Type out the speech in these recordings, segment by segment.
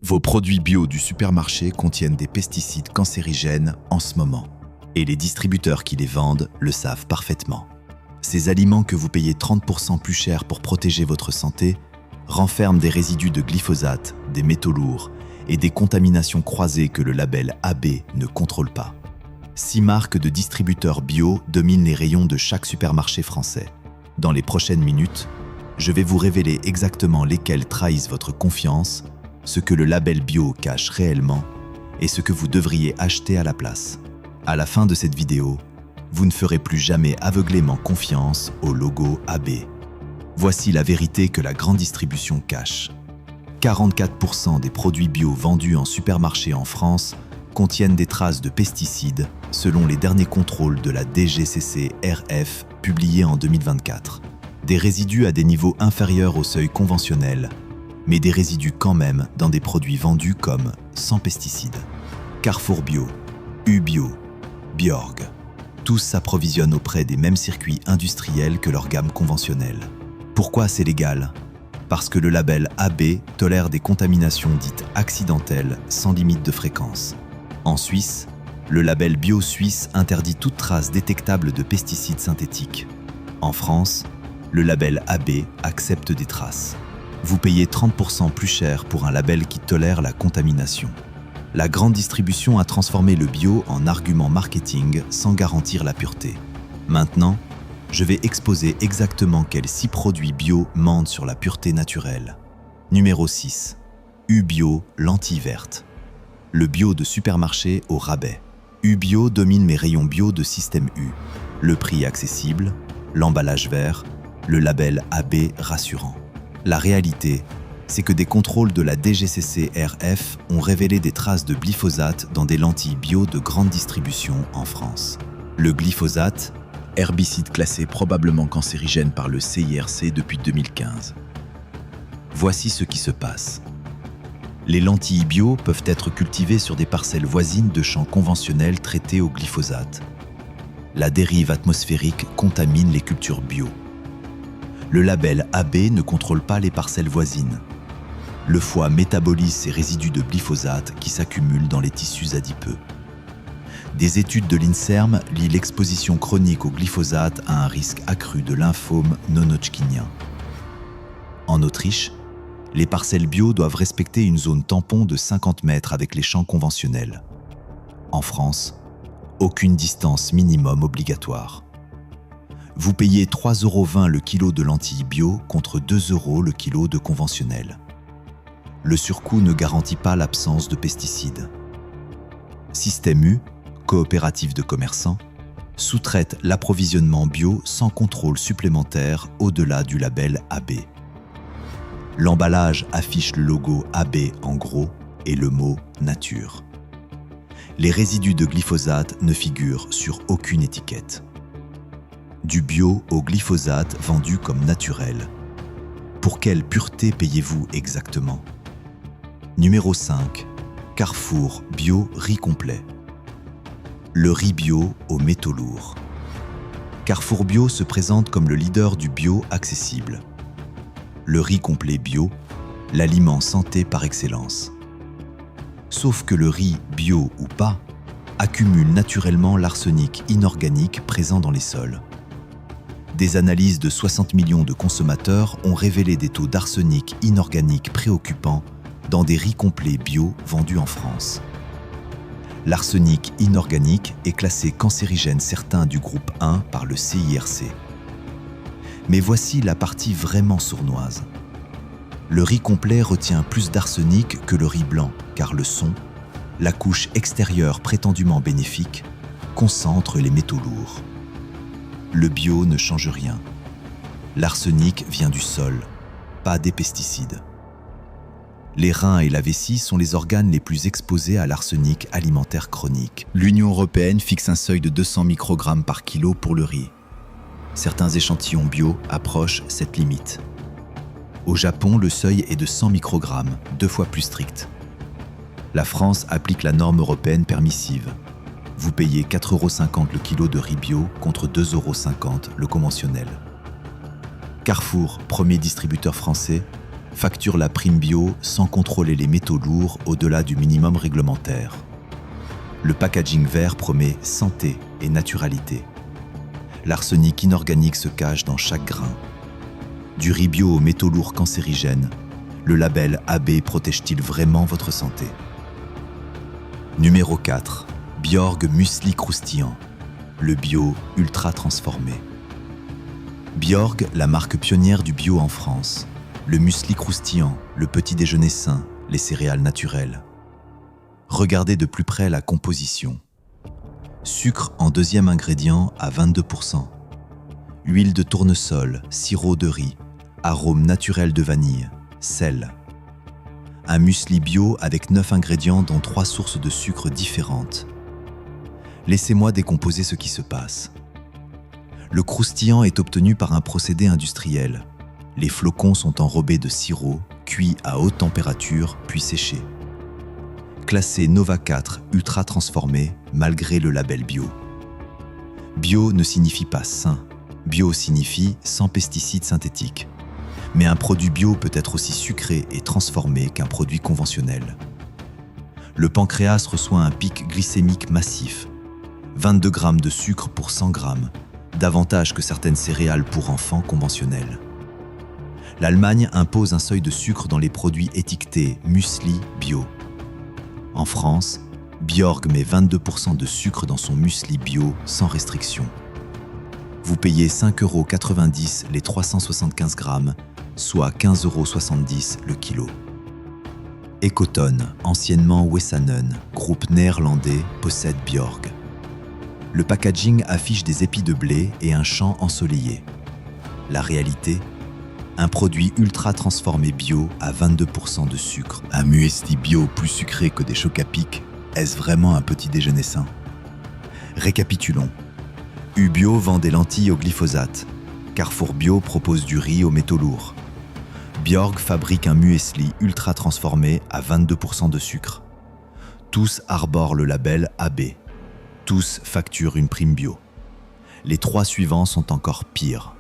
Vos produits bio du supermarché contiennent des pesticides cancérigènes en ce moment. Et les distributeurs qui les vendent le savent parfaitement. Ces aliments que vous payez 30% plus cher pour protéger votre santé renferment des résidus de glyphosate, des métaux lourds et des contaminations croisées que le label AB ne contrôle pas. 6 marques de distributeurs bio dominent les rayons de chaque supermarché français. Dans les prochaines minutes, je vais vous révéler exactement lesquelles trahissent votre confiance, ce que le label bio cache réellement et ce que vous devriez acheter à la place. À la fin de cette vidéo, vous ne ferez plus jamais aveuglément confiance au logo AB. Voici la vérité que la grande distribution cache. 44% des produits bio vendus en supermarché en France contiennent des traces de pesticides selon les derniers contrôles de la DGCCRF publiés en 2024. Des résidus à des niveaux inférieurs au seuil conventionnel, mais des résidus quand même dans des produits vendus comme sans pesticides. Carrefour Bio, U-Bio, Bjorg, tous s'approvisionnent auprès des mêmes circuits industriels que leur gamme conventionnelle. Pourquoi c'est légal ? Parce que le label AB tolère des contaminations dites accidentelles sans limite de fréquence. En Suisse, le label Bio Suisse interdit toute trace détectable de pesticides synthétiques. En France, le label AB accepte des traces. Vous payez 30% plus cher pour un label qui tolère la contamination. La grande distribution a transformé le bio en argument marketing sans garantir la pureté. Maintenant, je vais exposer exactement quels 6 produits bio mentent sur la pureté naturelle. Numéro 6. U-Bio, lentille verte. Le bio de supermarché au rabais. U-Bio domine mes rayons bio de système U. Le prix accessible, l'emballage vert, le label AB rassurant. La réalité, c'est que des contrôles de la DGCCRF ont révélé des traces de glyphosate dans des lentilles bio de grande distribution en France. Le glyphosate, herbicide classé probablement cancérigène par le CIRC depuis 2015. Voici ce qui se passe. Les lentilles bio peuvent être cultivées sur des parcelles voisines de champs conventionnels traités au glyphosate. La dérive atmosphérique contamine les cultures bio. Le label AB ne contrôle pas les parcelles voisines. Le foie métabolise ces résidus de glyphosate qui s'accumulent dans les tissus adipeux. Des études de l'INSERM lient l'exposition chronique au glyphosate à un risque accru de lymphome non-Hodgkinien. En Autriche, les parcelles bio doivent respecter une zone tampon de 50 mètres avec les champs conventionnels. En France, aucune distance minimum obligatoire. Vous payez 3,20 € le kilo de lentilles bio contre 2 € le kilo de conventionnel. Le surcoût ne garantit pas l'absence de pesticides. Système U, coopérative de commerçants, sous-traite l'approvisionnement bio sans contrôle supplémentaire au-delà du label AB. L'emballage affiche le logo AB en gros et le mot « nature ». Les résidus de glyphosate ne figurent sur aucune étiquette. Du bio au glyphosate vendu comme naturel. Pour quelle pureté payez-vous exactement ? Numéro 5. Carrefour Bio riz complet. Le riz bio aux métaux lourds. Carrefour Bio se présente comme le leader du bio accessible. Le riz complet bio, l'aliment santé par excellence. Sauf que le riz, bio ou pas, accumule naturellement l'arsenic inorganique présent dans les sols. Des analyses de 60 millions de consommateurs ont révélé des taux d'arsenic inorganique préoccupants dans des riz complets bio vendus en France. L'arsenic inorganique est classé cancérigène certain du groupe 1 par le CIRC. Mais voici la partie vraiment sournoise. Le riz complet retient plus d'arsenic que le riz blanc, car le son, la couche extérieure prétendument bénéfique, concentre les métaux lourds. Le bio ne change rien. L'arsenic vient du sol, pas des pesticides. Les reins et la vessie sont les organes les plus exposés à l'arsenic alimentaire chronique. L'Union européenne fixe un seuil de 200 microgrammes par kilo pour le riz. Certains échantillons bio approchent cette limite. Au Japon, le seuil est de 100 microgrammes, 2 fois plus strict. La France applique la norme européenne permissive. Vous payez 4,50 € le kilo de riz bio contre 2,50 € le conventionnel. Carrefour, premier distributeur français, facture la prime bio sans contrôler les métaux lourds au-delà du minimum réglementaire. Le packaging vert promet santé et naturalité. L'arsenic inorganique se cache dans chaque grain. Du riz bio aux métaux lourds cancérigènes, le label AB protège-t-il vraiment votre santé? Numéro 4. Bjorg Muesli Croustillant, le bio ultra transformé. Bjorg, la marque pionnière du bio en France. Le muesli croustillant, le petit déjeuner sain, les céréales naturelles. Regardez de plus près la composition. Sucre en deuxième ingrédient à 22%. Huile de tournesol, sirop de riz, arôme naturel de vanille, sel. Un muesli bio avec 9 ingrédients dont 3 sources de sucre différentes. Laissez-moi décomposer ce qui se passe. Le croustillant est obtenu par un procédé industriel. Les flocons sont enrobés de sirop, cuits à haute température, puis séchés. Classé Nova 4 ultra transformé malgré le label bio. Bio ne signifie pas sain. Bio signifie sans pesticides synthétiques. Mais un produit bio peut être aussi sucré et transformé qu'un produit conventionnel. Le pancréas reçoit un pic glycémique massif. 22 grammes de sucre pour 100 grammes, davantage que certaines céréales pour enfants conventionnelles. L'Allemagne impose un seuil de sucre dans les produits étiquetés muesli bio. En France, Bjorg met 22% de sucre dans son muesli bio sans restriction. Vous payez 5,90 € les 375 grammes, soit 15,70 € le kilo. Ecoton, anciennement Wessanen, groupe néerlandais, possède Bjorg. Le packaging affiche des épis de blé et un champ ensoleillé. La réalité, un produit ultra transformé bio à 22% de sucre. Un muesli bio plus sucré que des chocs à pic, est-ce vraiment un petit déjeuner sain? Récapitulons. Ubio vend des lentilles au glyphosate. Carrefour Bio propose du riz aux métaux lourds. Bjorg fabrique un muesli ultra transformé à 22% de sucre. Tous arborent le label AB. Tous facturent une prime bio. Les 3 suivants sont encore pires.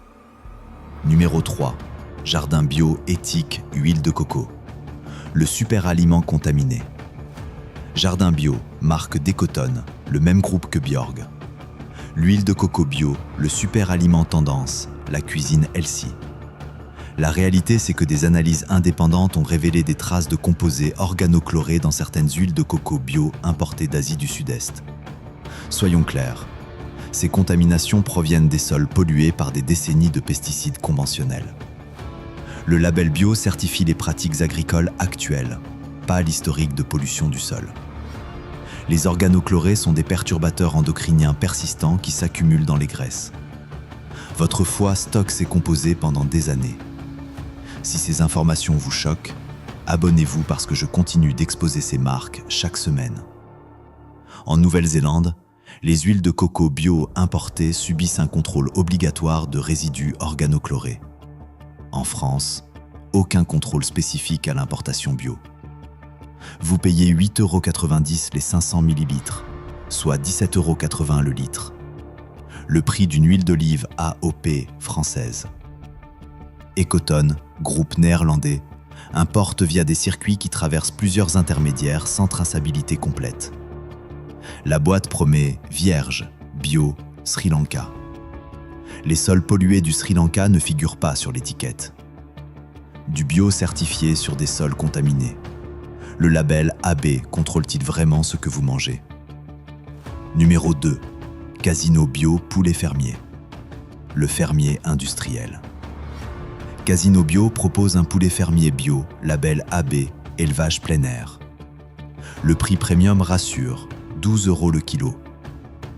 Numéro 3. Jardin bio éthique, huile de coco. Le super aliment contaminé. Jardin bio, marque d'Ecoton, le même groupe que Bjorg. L'huile de coco bio, le super aliment tendance, la cuisine healthy. La réalité, c'est que des analyses indépendantes ont révélé des traces de composés organochlorés dans certaines huiles de coco bio importées d'Asie du Sud-Est. Soyons clairs, ces contaminations proviennent des sols pollués par des décennies de pesticides conventionnels. Le label bio certifie les pratiques agricoles actuelles, pas l'historique de pollution du sol. Les organochlorés sont des perturbateurs endocriniens persistants qui s'accumulent dans les graisses. Votre foie stocke ces composés pendant des années. Si ces informations vous choquent, abonnez-vous parce que je continue d'exposer ces marques chaque semaine. En Nouvelle-Zélande, les huiles de coco bio importées subissent un contrôle obligatoire de résidus organochlorés. En France, aucun contrôle spécifique à l'importation bio. Vous payez 8,90 € les 500 ml, soit 17,80 € le litre. Le prix d'une huile d'olive AOP française. Ecoton, groupe néerlandais, importe via des circuits qui traversent plusieurs intermédiaires sans traçabilité complète. La boîte promet vierge, bio, Sri Lanka. Les sols pollués du Sri Lanka ne figurent pas sur l'étiquette. Du bio certifié sur des sols contaminés. Le label AB contrôle-t-il vraiment ce que vous mangez? Numéro 2. Casino Bio Poulet Fermier. Le fermier industriel. Casino Bio propose un poulet fermier bio, label AB, élevage plein air. Le prix premium rassure, 12 € le kilo.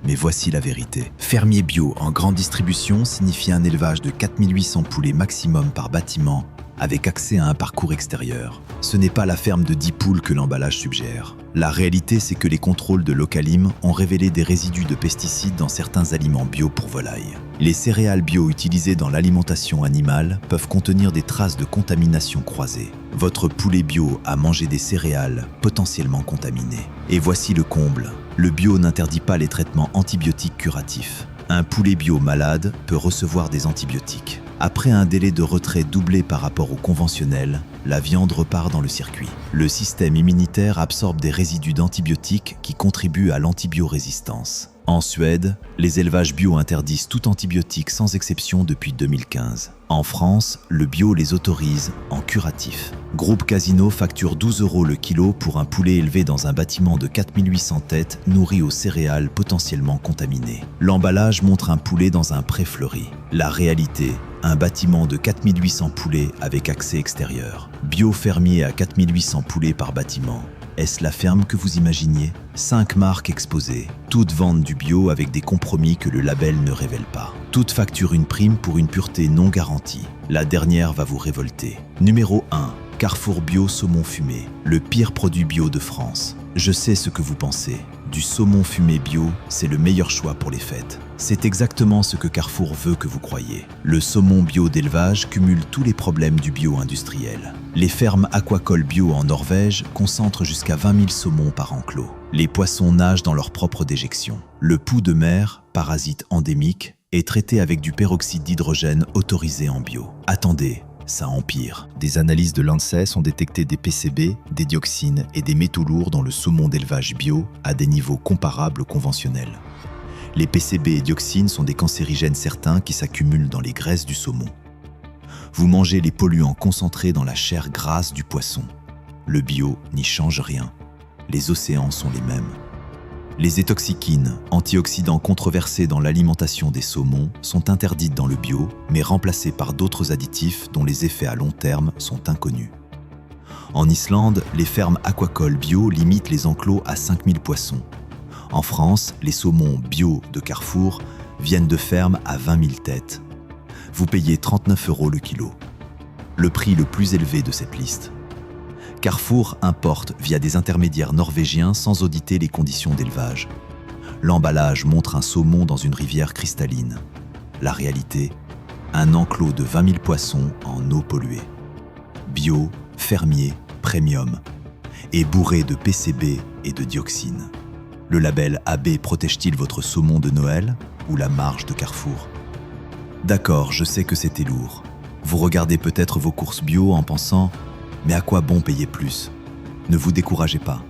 Mais voici la vérité. Fermier bio en grande distribution signifie un élevage de 4800 poulets maximum par bâtiment, avec accès à un parcours extérieur. Ce n'est pas la ferme de 10 poules que l'emballage suggère. La réalité, c'est que les contrôles de Localim ont révélé des résidus de pesticides dans certains aliments bio pour volailles. Les céréales bio utilisées dans l'alimentation animale peuvent contenir des traces de contamination croisée. Votre poulet bio a mangé des céréales potentiellement contaminées. Et voici le comble. Le bio n'interdit pas les traitements antibiotiques curatifs. Un poulet bio malade peut recevoir des antibiotiques. Après un délai de retrait doublé par rapport au conventionnel, la viande repart dans le circuit. Le système immunitaire absorbe des résidus d'antibiotiques qui contribuent à l'antibiorésistance. En Suède, les élevages bio interdisent tout antibiotique sans exception depuis 2015. En France, le bio les autorise en curatif. Groupe Casino facture 12 € le kilo pour un poulet élevé dans un bâtiment de 4800 têtes nourri aux céréales potentiellement contaminées. L'emballage montre un poulet dans un pré fleuri. La réalité, un bâtiment de 4800 poulets avec accès extérieur. Bio fermier à 4800 poulets par bâtiment. Est-ce la ferme que vous imaginiez? 5 marques exposées, toutes vendent du bio avec des compromis que le label ne révèle pas. Toutes facturent une prime pour une pureté non garantie. La dernière va vous révolter. Numéro 1. Carrefour Bio Saumon Fumé, le pire produit bio de France. Je sais ce que vous pensez. Du saumon fumé bio, c'est le meilleur choix pour les fêtes. C'est exactement ce que Carrefour veut que vous croyiez. Le saumon bio d'élevage cumule tous les problèmes du bio industriel. Les fermes aquacoles bio en Norvège concentrent jusqu'à 20 000 saumons par enclos. Les poissons nagent dans leur propre déjection. Le poux de mer, parasite endémique, est traité avec du peroxyde d'hydrogène autorisé en bio. Attendez, ça empire. Des analyses de l'ANSES ont détecté des PCB, des dioxines et des métaux lourds dans le saumon d'élevage bio à des niveaux comparables aux conventionnels. Les PCB et dioxines sont des cancérigènes certains qui s'accumulent dans les graisses du saumon. Vous mangez les polluants concentrés dans la chair grasse du poisson. Le bio n'y change rien. Les océans sont les mêmes. Les étoxykines, antioxydants controversés dans l'alimentation des saumons, sont interdites dans le bio, mais remplacées par d'autres additifs dont les effets à long terme sont inconnus. En Islande, les fermes aquacoles bio limitent les enclos à 5000 poissons. En France, les saumons bio de Carrefour viennent de fermes à 20 000 têtes. Vous payez 39 € le kilo. Le prix le plus élevé de cette liste. Carrefour importe via des intermédiaires norvégiens sans auditer les conditions d'élevage. L'emballage montre un saumon dans une rivière cristalline. La réalité, un enclos de 20 000 poissons en eau polluée. Bio, fermier, premium, et bourré de PCB et de dioxines. Le label AB protège-t-il votre saumon de Noël ou la marge de Carrefour? D'accord, je sais que c'était lourd. Vous regardez peut-être vos courses bio en pensant « Mais à quoi bon payer plus ?» Ne vous découragez pas.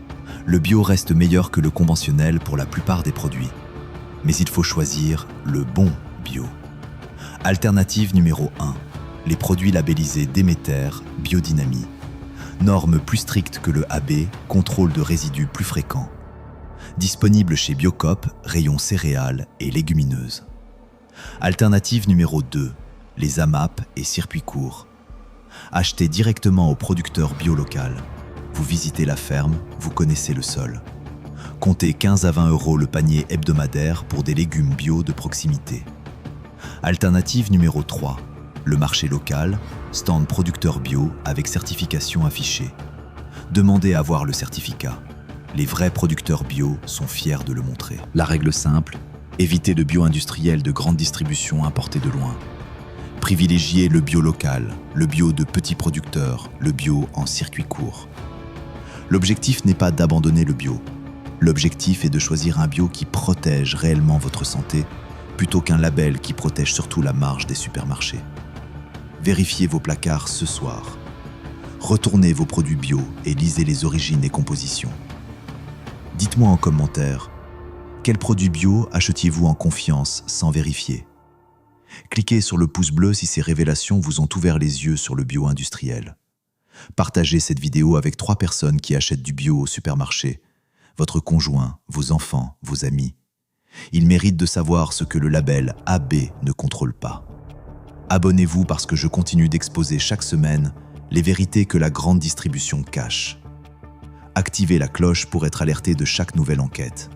Le bio reste meilleur que le conventionnel pour la plupart des produits. Mais il faut choisir le bon bio. Alternative numéro 1. Les produits labellisés Déméter, Biodynamie. Normes plus strictes que le AB, contrôle de résidus plus fréquents. Disponible chez Biocoop, rayon céréales et légumineuses. Alternative numéro 2. Les AMAP et circuits courts. Achetez directement au producteur bio local. Vous visitez la ferme, vous connaissez le sol. Comptez 15 à 20 € le panier hebdomadaire pour des légumes bio de proximité. Alternative numéro 3. Le marché local, stand producteur bio avec certification affichée. Demandez à voir le certificat. Les vrais producteurs bio sont fiers de le montrer. La règle simple, évitez le bio industriel de grande distribution importé de loin. Privilégiez le bio local, le bio de petits producteurs, le bio en circuit court. L'objectif n'est pas d'abandonner le bio. L'objectif est de choisir un bio qui protège réellement votre santé plutôt qu'un label qui protège surtout la marge des supermarchés. Vérifiez vos placards ce soir. Retournez vos produits bio et lisez les origines et compositions. Dites-moi en commentaire, quel produit bio achetiez-vous en confiance sans vérifier? Cliquez sur le pouce bleu si ces révélations vous ont ouvert les yeux sur le bio industriel. Partagez cette vidéo avec 3 personnes qui achètent du bio au supermarché, votre conjoint, vos enfants, vos amis. Ils méritent de savoir ce que le label AB ne contrôle pas. Abonnez-vous parce que je continue d'exposer chaque semaine les vérités que la grande distribution cache. Activez la cloche pour être alerté de chaque nouvelle enquête.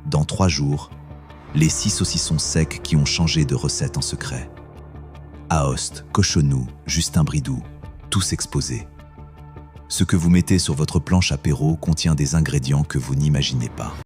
Dans 3 jours, les 6 saucissons secs qui ont changé de recette en secret. Aoste, Cochonou, Justin Bridou, tous exposés. Ce que vous mettez sur votre planche apéro contient des ingrédients que vous n'imaginez pas.